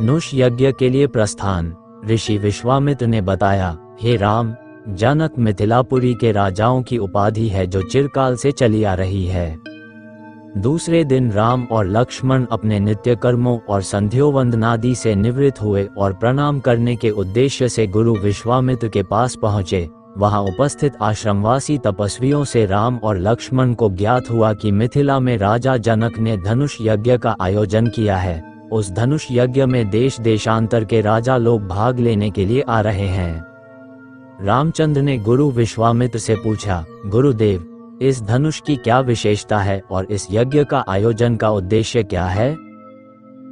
धनुष यज्ञ के लिए प्रस्थान। ऋषि विश्वामित्र ने बताया, हे राम, जनक मिथिलापुरी के राजाओं की उपाधि है जो चिरकाल से चली आ रही है। दूसरे दिन राम और लक्ष्मण अपने नित्य कर्मों और संध्योवंदनादि से निवृत्त हुए और प्रणाम करने के उद्देश्य से गुरु विश्वामित्र के पास पहुँचे। वहां उपस्थित आश्रमवासी तपस्वियों से राम और लक्ष्मण को ज्ञात हुआ कि मिथिला में राजा जनक ने धनुष यज्ञ का आयोजन किया है। उस धनुष यज्ञ में देश देशांतर के राजा लोग भाग लेने के लिए आ रहे हैं। रामचंद्र ने गुरु विश्वामित्र से पूछा, गुरुदेव, इस धनुष की क्या विशेषता है और इस यज्ञ का आयोजन का उद्देश्य क्या है?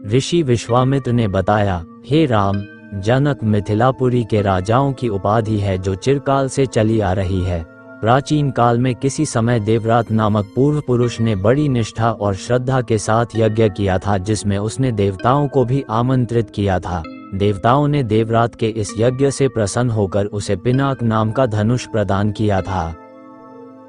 ऋषि विश्वामित्र ने बताया, हे राम, जनक मिथिलापुरी के राजाओं की उपाधि है जो चिरकाल से चली आ रही है। प्राचीन काल में किसी समय देवरात नामक पूर्व पुरुष ने बड़ी निष्ठा और श्रद्धा के साथ यज्ञ किया था, जिसमें उसने देवताओं को भी आमंत्रित किया था। देवताओं ने देवरात के इस यज्ञ से प्रसन्न होकर उसे पिनाक नाम का धनुष प्रदान किया था।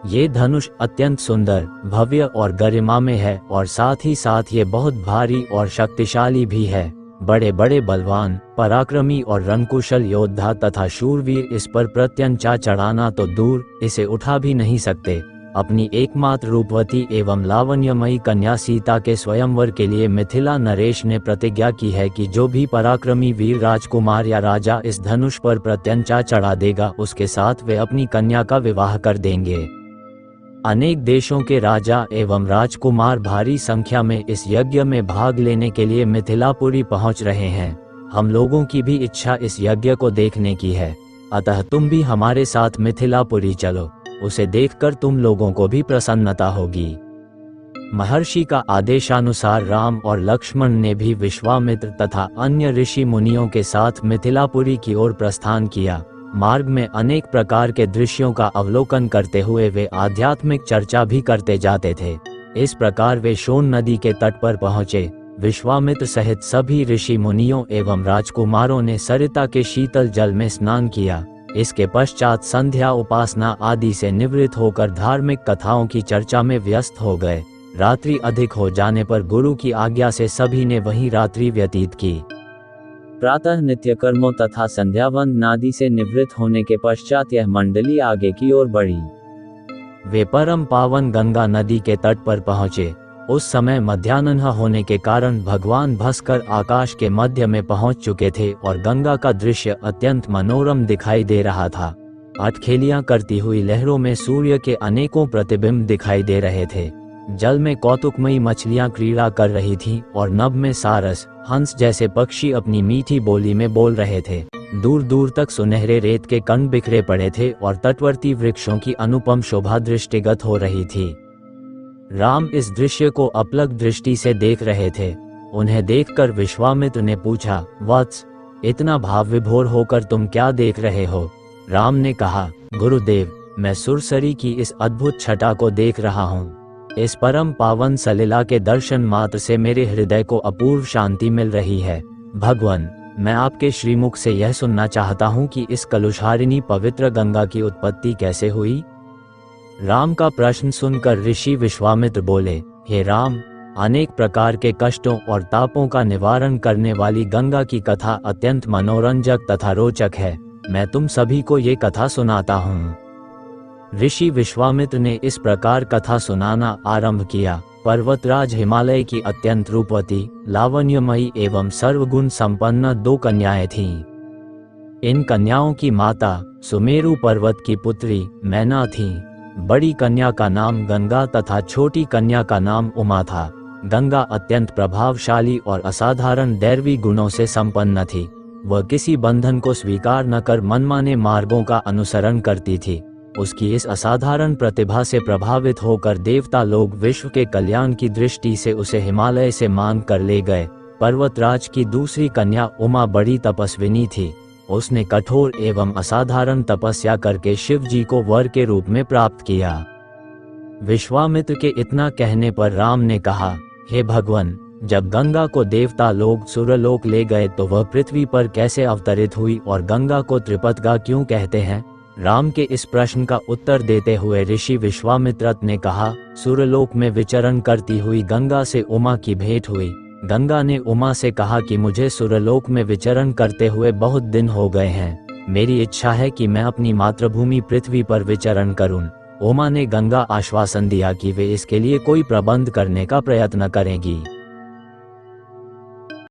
ये धनुष अत्यंत सुंदर, भव्य और गरिमामय है और साथ ही साथ ये बहुत भारी और शक्तिशाली भी है। बड़े बड़े बलवान, पराक्रमी और रणकुशल योद्धा तथा शूरवीर इस पर प्रत्यंचा चढ़ाना तो दूर, इसे उठा भी नहीं सकते। अपनी एकमात्र रूपवती एवं लावण्यमयी कन्या सीता के स्वयंवर के लिए मिथिला नरेश ने प्रतिज्ञा की है कि जो भी पराक्रमी वीर राजकुमार या राजा इस धनुष पर प्रत्यंचा चढ़ा देगा, उसके साथ वे अपनी कन्या का विवाह कर देंगे। अनेक देशों के राजा एवं राजकुमार भारी संख्या में इस यज्ञ में भाग लेने के लिए मिथिलापुरी पहुंच रहे हैं। हम लोगों की भी इच्छा इस यज्ञ को देखने की है, अतः तुम भी हमारे साथ मिथिलापुरी चलो। उसे देखकर तुम लोगों को भी प्रसन्नता होगी। महर्षि का आदेशानुसार राम और लक्ष्मण ने भी विश्वामित्र तथा अन्य ऋषि मुनियों के साथ मिथिलापुरी की ओर प्रस्थान किया। मार्ग में अनेक प्रकार के दृश्यों का अवलोकन करते हुए वे आध्यात्मिक चर्चा भी करते जाते थे। इस प्रकार वे सोन नदी के तट पर पहुंचे। विश्वामित्र सहित सभी ऋषि मुनियों एवं राजकुमारों ने सरिता के शीतल जल में स्नान किया। इसके पश्चात संध्या उपासना आदि से निवृत्त होकर धार्मिक कथाओं की चर्चा में व्यस्त हो गए। रात्रि अधिक हो जाने पर गुरु की आज्ञा से सभी ने वहीं रात्रि व्यतीत की। प्रातः नित्य कर्मों तथा संध्यावंदनादि से निवृत्त होने के पश्चात यह मंडली आगे की ओर बढ़ी। वे परम पावन गंगा नदी के तट पर पहुंचे। उस समय मध्याह्न होने के कारण भगवान भास्कर आकाश के मध्य में पहुंच चुके थे और गंगा का दृश्य अत्यंत मनोरम दिखाई दे रहा था। अटखेलियां करती हुई लहरों में सूर्य के अनेकों प्रतिबिंब दिखाई दे रहे थे। जल में कौतुकमयी मछलियां क्रीड़ा कर रही थीं और नभ में सारस, हंस जैसे पक्षी अपनी मीठी बोली में बोल रहे थे। दूर दूर तक सुनहरे रेत के कण बिखरे पड़े थे और तटवर्ती वृक्षों की अनुपम शोभा दृष्टिगत हो रही थी। राम इस दृश्य को अपलक दृष्टि से देख रहे थे। उन्हें देखकर विश्वामित्र ने पूछा, वत्स, इतना भाव विभोर होकर तुम क्या देख रहे हो? राम ने कहा, गुरुदेव, मैं सुरसरी की इस अद्भुत छटा को देख रहा हूँ। इस परम पावन सलिला के दर्शन मात्र से मेरे हृदय को अपूर्व शांति मिल रही है। भगवान, मैं आपके श्रीमुख से यह सुनना चाहता हूँ कि इस कलुषहारिणी पवित्र गंगा की उत्पत्ति कैसे हुई? राम का प्रश्न सुनकर ऋषि विश्वामित्र बोले, हे राम, अनेक प्रकार के कष्टों और तापों का निवारण करने वाली गंगा की कथा अत्यंत मनोरंजक तथा रोचक है। मैं तुम सभी को ये कथा सुनाता हूँ। ऋषि विश्वामित्र ने इस प्रकार कथा सुनाना आरंभ किया। पर्वतराज हिमालय की अत्यंत रूपवती, लावण्यमयी एवं सर्वगुण संपन्न 2 कन्याएं थीं। इन कन्याओं की माता सुमेरु पर्वत की पुत्री मैना थीं। बड़ी कन्या का नाम गंगा तथा छोटी कन्या का नाम उमा था। गंगा अत्यंत प्रभावशाली और असाधारण दैवी गुणों से संपन्न थी। वह किसी बंधन को स्वीकार न कर मनमाने मार्गों का अनुसरण करती थी। उसकी इस असाधारण प्रतिभा से प्रभावित होकर देवता लोग विश्व के कल्याण की दृष्टि से उसे हिमालय से मांग कर ले गए। पर्वतराज की दूसरी कन्या उमा बड़ी तपस्विनी थी। उसने कठोर एवं असाधारण तपस्या करके शिव जी को वर के रूप में प्राप्त किया। विश्वामित्र के इतना कहने पर राम ने कहा, हे भगवान, जब गंगा को देवता लोग सुरलोक ले गए तो वह पृथ्वी पर कैसे अवतरित हुई और गंगा को त्रिपतगा क्यों कहते हैं? राम के इस प्रश्न का उत्तर देते हुए ऋषि विश्वामित्र ने कहा, सुरलोक में विचरण करती हुई गंगा से उमा की भेंट हुई। गंगा ने उमा से कहा कि मुझे सुरलोक में विचरण करते हुए बहुत दिन हो गए हैं। मेरी इच्छा है कि मैं अपनी मातृभूमि पृथ्वी पर विचरण करूं। उमा ने गंगा आश्वासन दिया कि वे इसके लिए कोई प्रबंध करने का प्रयत्न करेंगी।